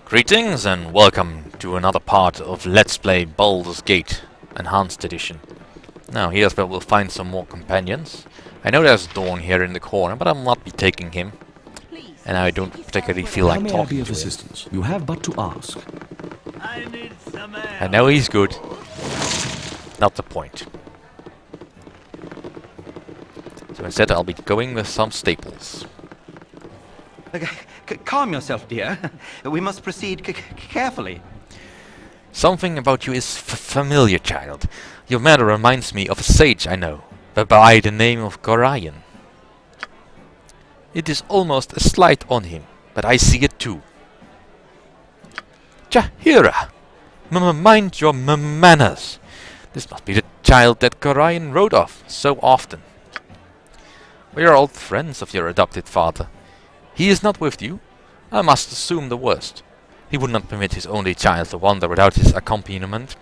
Greetings and welcome to another part of Let's Play Baldur's Gate Enhanced Edition. Now here's where we'll find some more companions. I know there's Dawn here in the corner, but I'll not be taking him. And I don't particularly feel like talking to him. You have but to ask. I know he's good. Not the point. So instead I'll be going with some staples. Calm yourself, dear. We must proceed carefully. Something about you is familiar, child. Your manner reminds me of a sage I know, by the name of Gorion. It is almost a slight on him, but I see it too. Jaheira! Mind your manners! This must be the child that Gorion wrote of so often. We are old friends of your adopted father. He is not with you. I must assume the worst. He would not permit his only child to wander without his accompaniment.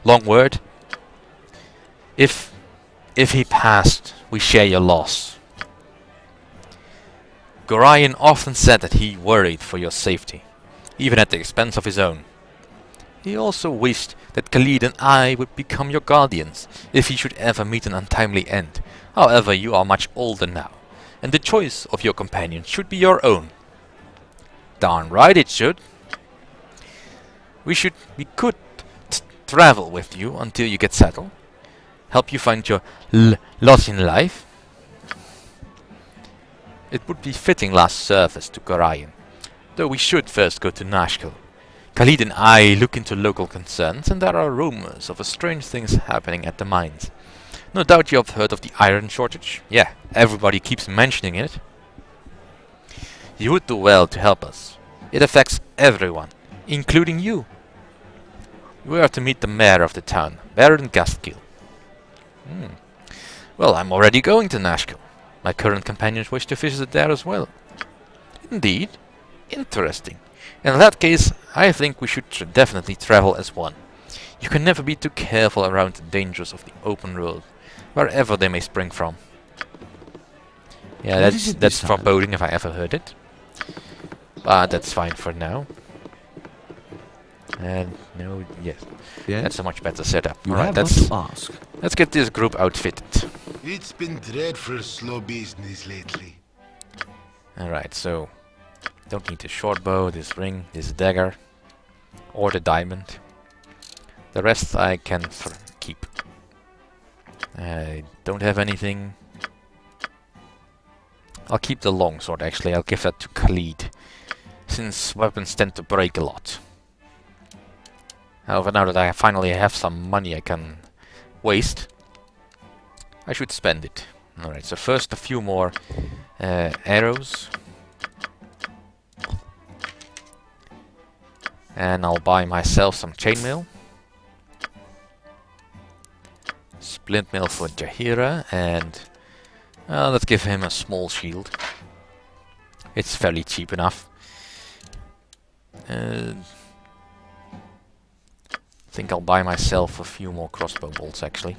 Long word. If he passed, we share your loss. Gorion often said that he worried for your safety, even at the expense of his own. He also wished that Khalid and I would become your guardians, if he should ever meet an untimely end. However, you are much older now, and the choice of your companion should be your own. Darn right it should. We could travel with you until you get settled, help you find your lot in life. It would be fitting last service to Gorion, though we should first go to Nashkel. Khalid and I look into local concerns, and there are rumors of strange things happening at the mines. No doubt you have heard of the iron shortage. Yeah, everybody keeps mentioning it. You would do well to help us. It affects everyone, including you. We are to meet the mayor of the town, Baron Gastgill. Well, I'm already going to Nashkel. My current companions wish to visit there as well. Indeed. Interesting. In that case, I think we should definitely travel as one. You can never be too careful around the dangers of the open road, wherever they may spring from. Yeah, that's foreboding if I ever heard it. But that's fine for now. And no, yes, that's a much better setup. Alright, let's get this group outfitted. It's been dreadful slow business lately. Alright, so don't need the short bow, this ring, this dagger, or the diamond. The rest I can keep. I don't have anything. I'll keep the longsword actually, I'll give that to Khalid, since weapons tend to break a lot. However, now that I finally have some money I can waste, I should spend it. Alright, so first a few more arrows. And I'll buy myself some chainmail. Splint mail for Jaheira, and let's give him a small shield. It's fairly cheap enough. I think I'll buy myself a few more crossbow bolts actually.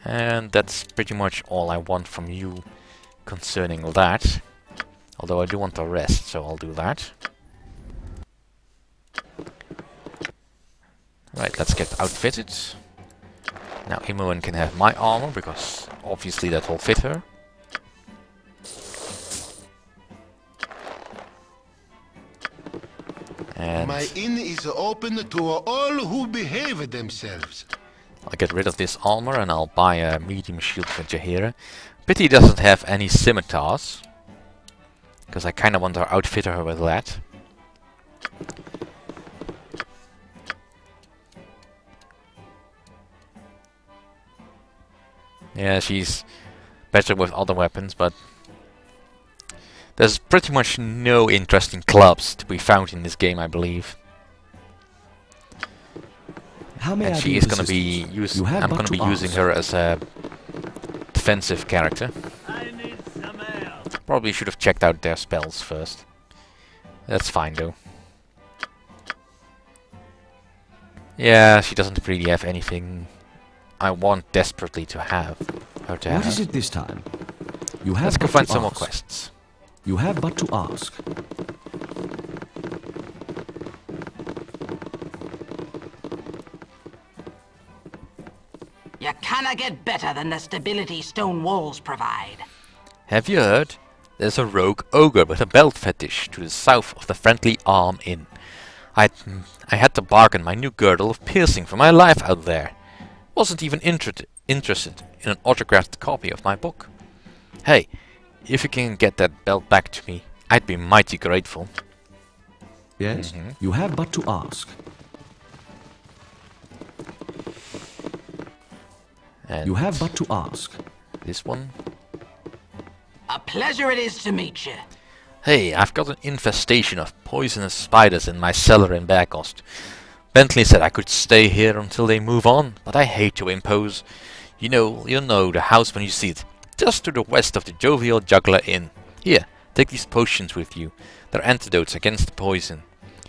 And that's pretty much all I want from you concerning that. Although I do want to rest, so I'll do that. Right, let's get outfitted. Now Imoen can have my armor, because obviously that will fit her. And my inn is open to all who behave themselves. I'll get rid of this armor and I'll buy a medium shield for Jaheira. Pity he doesn't have any scimitars, because I kind of want to outfit her with that. Yeah, she's better with other weapons, but there's pretty much no interesting clubs to be found in this game, I believe. And she is going to be I'm going to be using her as a defensive character. Probably should have checked out their spells first. That's fine though. Yeah, she doesn't really have anything I want desperately to have her to have. What is it this time? You have Let's go but find to some more ask. quests. You have but to ask. You cannot get better than the stability stone walls provide. Have you heard? There's a rogue ogre with a belt fetish to the south of the Friendly Arm Inn. I had to bargain my new girdle of piercing for my life out there. Wasn't even interested in an autographed copy of my book. Hey, if you can get that belt back to me, I'd be mighty grateful. Yes, you have but to ask. And You have but to ask. this one. A pleasure it is to meet you. Hey, I've got an infestation of poisonous spiders in my cellar in Berkost. Bentley said I could stay here until they move on, but I hate to impose. You'll know the house when you see it, just to the west of the Jovial Juggler Inn. Here, take these potions with you. They're antidotes against the poison.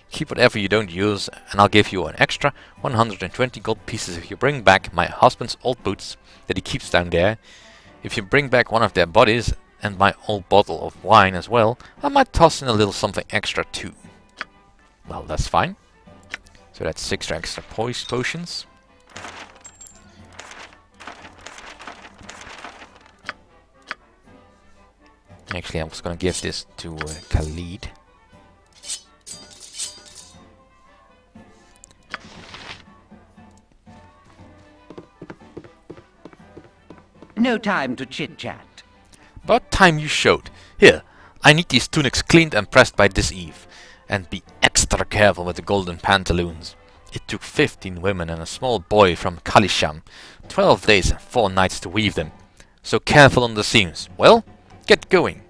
Keep whatever you don't use, and I'll give you an extra 120 gold pieces if you bring back my husband's old boots that he keeps down there. If you bring back one of their bodies, and my old bottle of wine as well, I might toss in a little something extra too. Well, that's fine. So that's 6 extra potions. Actually, I was gonna give this to Khalid. No time to chit-chat. About time you showed. Here, I need these tunics cleaned and pressed by this eve. And be extra careful with the golden pantaloons. It took 15 women and a small boy from Kalisham 12 days and 4 nights to weave them. So careful on the seams. Well, get going.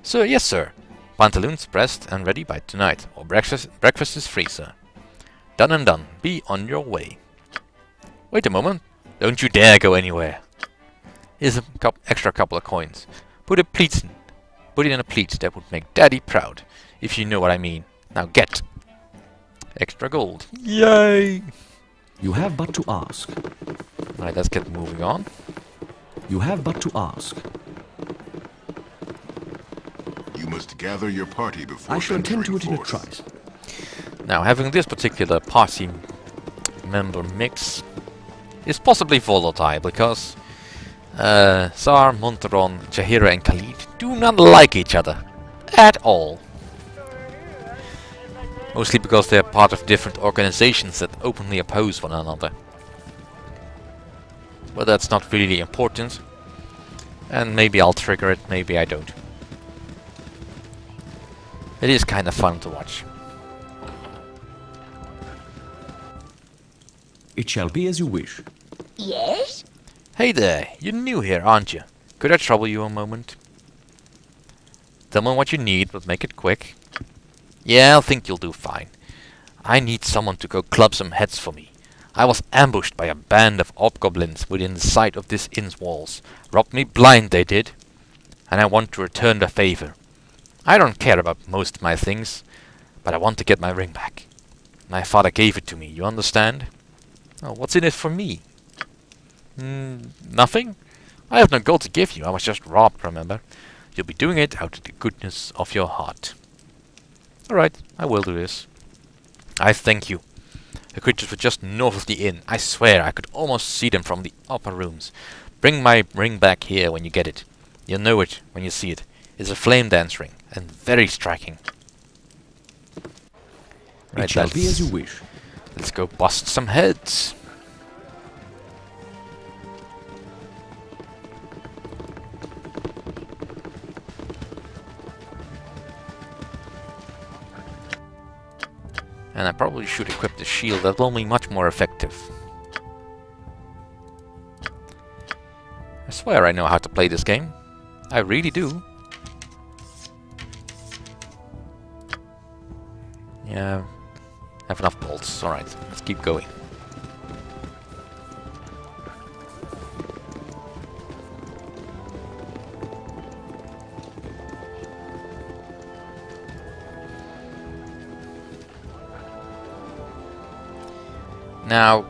Sir, yes sir. Pantaloons pressed and ready by tonight. Or breakfast is free, sir. Done and done. Be on your way. Wait a moment. Don't you dare go anywhere. Here's a extra couple of coins. Put it in a pleat. That would make Daddy proud, if you know what I mean. Now get. Extra gold. Yay! You have but to ask. Alright, let's get moving on. You have but to ask. You must gather your party before I shall attend to it in a forth. trice. Now, having this particular party member mix is possibly volatile, because Tsar, Monteron, Jahira and Khalid do not like each other at all. Mostly because they are part of different organizations that openly oppose one another. But that's not really important. And maybe I'll trigger it, maybe I don't. It is kind of fun to watch. It shall be as you wish. Yes? Hey there, you're new here, aren't you? Could I trouble you a moment? Tell me what you need, but make it quick. Yeah, I think you'll do fine. I need someone to go club some heads for me. I was ambushed by a band of hobgoblins within the sight of this inn's walls. Robbed me blind, they did. And I want to return the favor. I don't care about most of my things, but I want to get my ring back. My father gave it to me, you understand? Oh, what's in it for me? Nothing? I have no gold to give you, I was just robbed, remember? You'll be doing it out of the goodness of your heart. Alright, I will do this. I thank you. The creatures were just north of the inn. I swear I could almost see them from the upper rooms. Bring my ring back here when you get it. You'll know it when you see it. It's a flame dance ring, and very striking. It shall be as you wish. Let's go bust some heads. And I probably should equip the shield, that will be much more effective. I swear I know how to play this game. I really do. Yeah, have enough bolts. Alright, let's keep going. Now,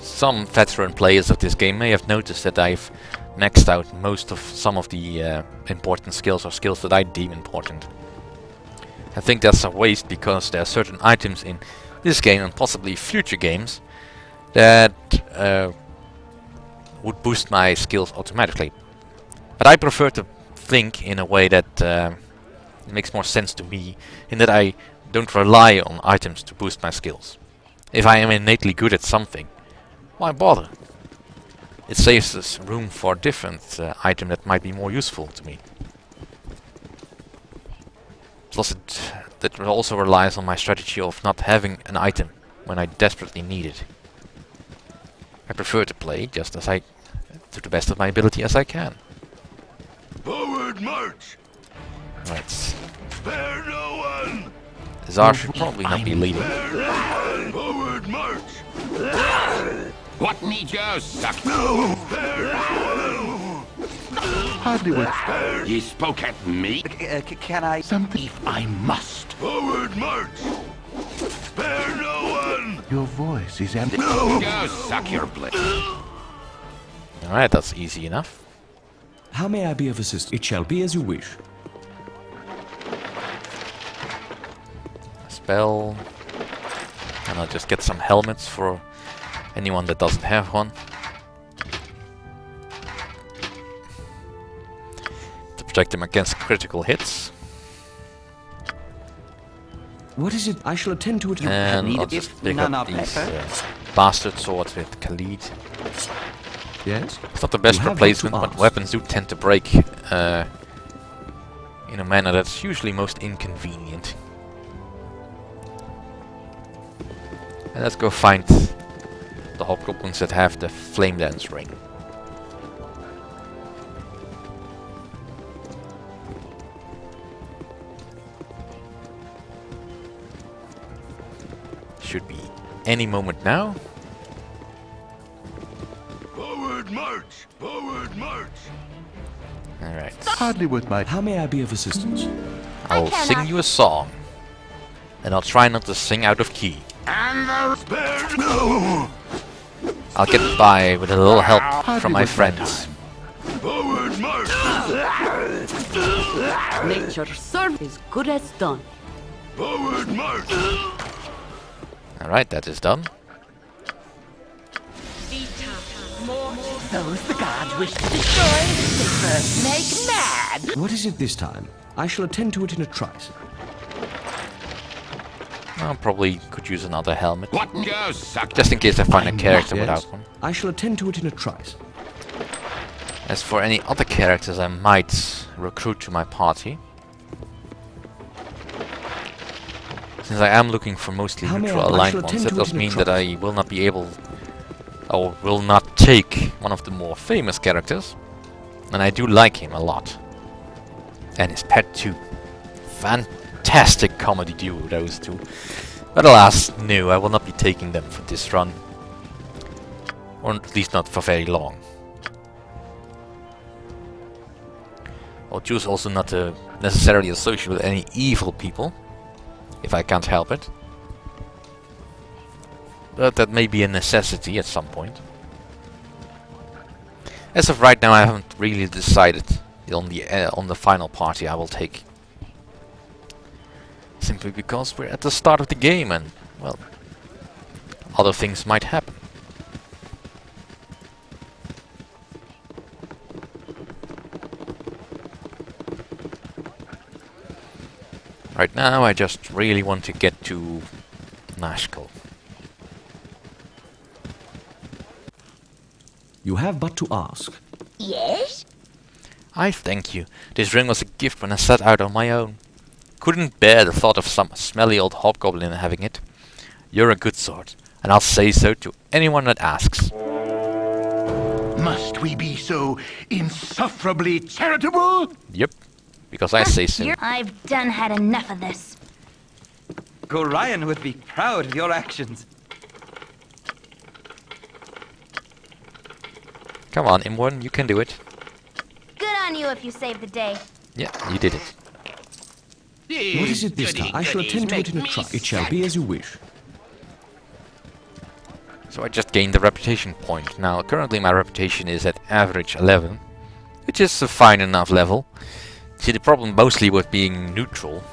some veteran players of this game may have noticed that I've maxed out some of the important skills or skills that I deem important. I think that's a waste because there are certain items in this game and possibly future games that would boost my skills automatically. But I prefer to think in a way that makes more sense to me, in that I don't rely on items to boost my skills. If I am innately good at something, why bother? It saves us room for a different item that might be more useful to me. Plus that also relies on my strategy of not having an item when I desperately need it. I prefer to play just as to the best of my ability as I can. Forward march! Right. Spare no one! Zar should probably not be leading. Spare no one! Forward march! What need you, suck? No! Spare no one! Hardly worth. Ye spoke at me? Can I... Something. If I must. Forward march! Spare no one! Your voice is empty. No! Go suck your blade. Alright, that's easy enough. How may I be of assistance? It shall be as you wish. Spell. And I'll just get some helmets for anyone that doesn't have one. To protect them against critical hits. What is it? I shall attend to it. And I'll just pick none up are these better. bastard swords with Khalid. Yes? It's not the best You have replacement, what to but ask. weapons do tend to break in a manner that's usually most inconvenient. And let's go find the hobgoblins that have the flame dance ring. Should be any moment now. Forward march! Forward march! Alright. Hardly worth my. How may I be of assistance? I'll sing you a song. And I'll try not to sing out of key. And the Spare no! I'll get by with a little help from my friends. Forward march! Nature's service is good as done. Forward march! Alright, that is done. Those the gods wish to destroy, they first make mad. What is it this time? I shall attend to it in a trice. I probably could use another helmet. what go suck? Just in case I find a character Yes? without one. I shall attend to it in a trice. As for any other characters I might recruit to my party, since I am looking for mostly How may neutral I aligned shall ones, attend that to does it in a mean that trice. I will not be able, or will not take one of the more famous characters. And I do like him a lot. And his pet too. Fantastic comedy duo, those two. But alas, no, I will not be taking them for this run. Or at least not for very long. I'll choose also not to necessarily associate with any evil people, if I can't help it. But that may be a necessity at some point. As of right now, I haven't really decided on the final party I will take. Simply because we're at the start of the game and, well, other things might happen. Right now I just really want to get to Nashkel. You have but to ask. Yes? I thank you. This ring was a gift when I set out on my own. Couldn't bear the thought of some smelly old hobgoblin having it. You're a good sort, and I'll say so to anyone that asks. Must we be so insufferably charitable? Yep, because I say so. I've done had enough of this. Gorion would be proud of your actions. Come on, Imwan, you can do it. Good on you if you saved the day. Yeah, you did it. What is it this time? I shall attend to it in a trice. It shall be as you wish. So I just gained the reputation point. Now currently my reputation is at average 11, which is a fine enough level. See, the problem mostly with being neutral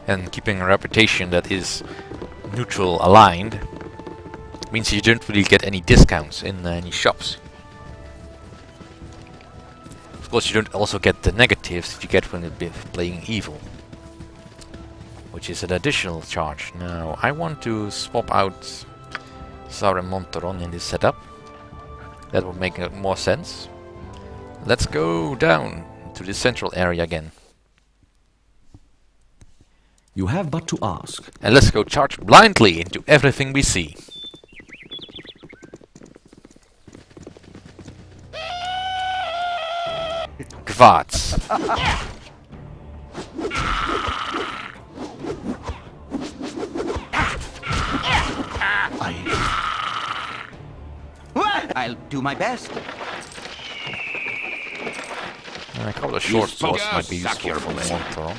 and keeping a reputation that is neutral aligned means you don't really get any discounts in any shops. Of course you don't also get the negatives that you get when you're playing evil, which is an additional charge. Now I want to swap out Zara Monteron in this setup. That would make more sense. Let's go down to the central area again. You have but to ask. And let's go charge blindly into everything we see. Kvarts. I'll do my best. A couple of short spoke swords out, might be suck useful your for blade. Monteron.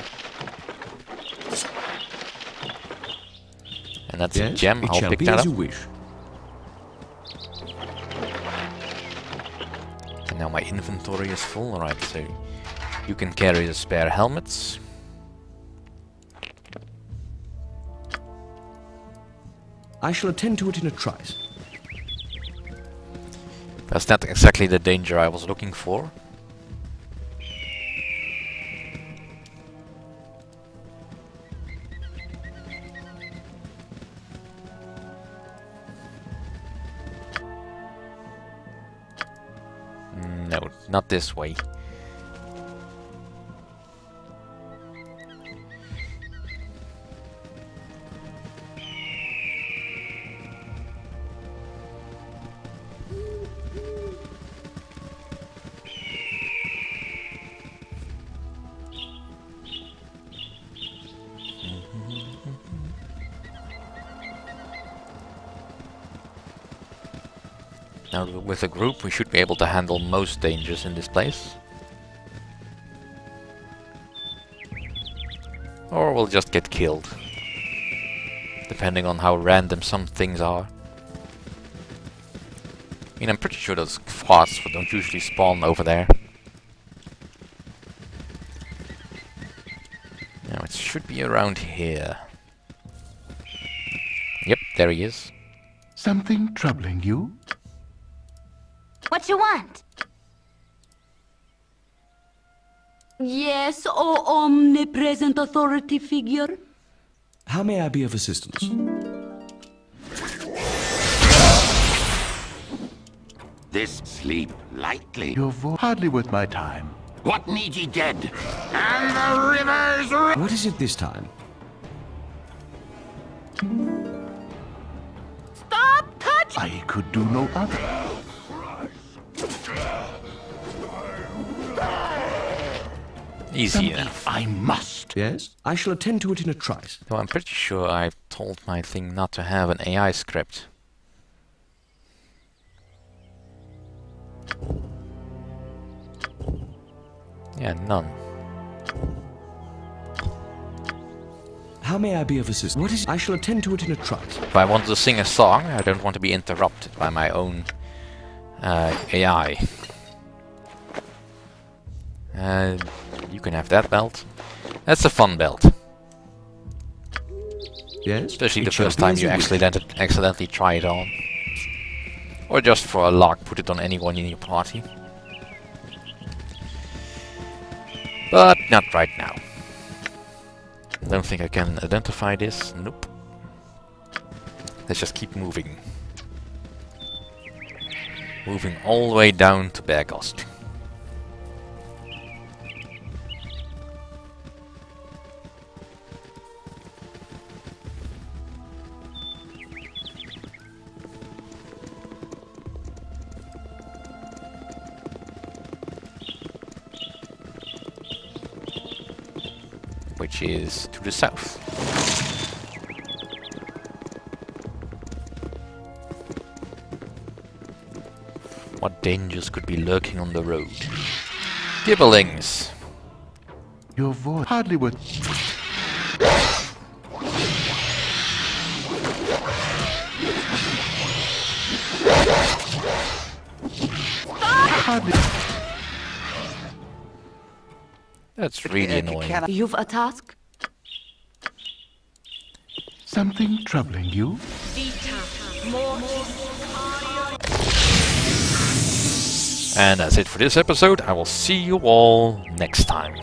And that's a Yes, gem, it I'll shall pick be that as up. you wish. And now my inventory is full, alright, so you can carry the spare helmets. I shall attend to it in a trice. That's not exactly the danger I was looking for. No, not this way. Now with a group we should be able to handle most dangers in this place. Or we'll just get killed. Depending on how random some things are. I mean, I'm pretty sure those kvarts don't usually spawn over there. Now it should be around here. Yep, there he is. Something troubling you? What you want? Yes, oh omnipresent authority figure. How may I be of assistance? This sleep lightly. Your voice hardly worth my time. What need ye dead? And the rivers What is it this time? Stop touching! I could do no other. Easy enough. I must. Yes? I shall attend to it in a trice. Though I'm pretty sure I've told my thing not to have an AI script. Yeah, none. How may I be of assistance? What is it? I shall attend to it in a trice. If I want to sing a song, I don't want to be interrupted by my own AI. You can have that belt. That's a fun belt. Yes? Especially it the shall first be time as you wish. accidentally try it on. Or just for a lark, put it on anyone in your party. But not right now. I don't think I can identify this. Nope. Let's just keep moving. Moving all the way down to Bergost. Which is to the south. What dangers could be lurking on the road? Gibberlings! Your voice hardly worth. That's really annoying. You've a task? Something troubling you? And that's it for this episode. I will see you all next time.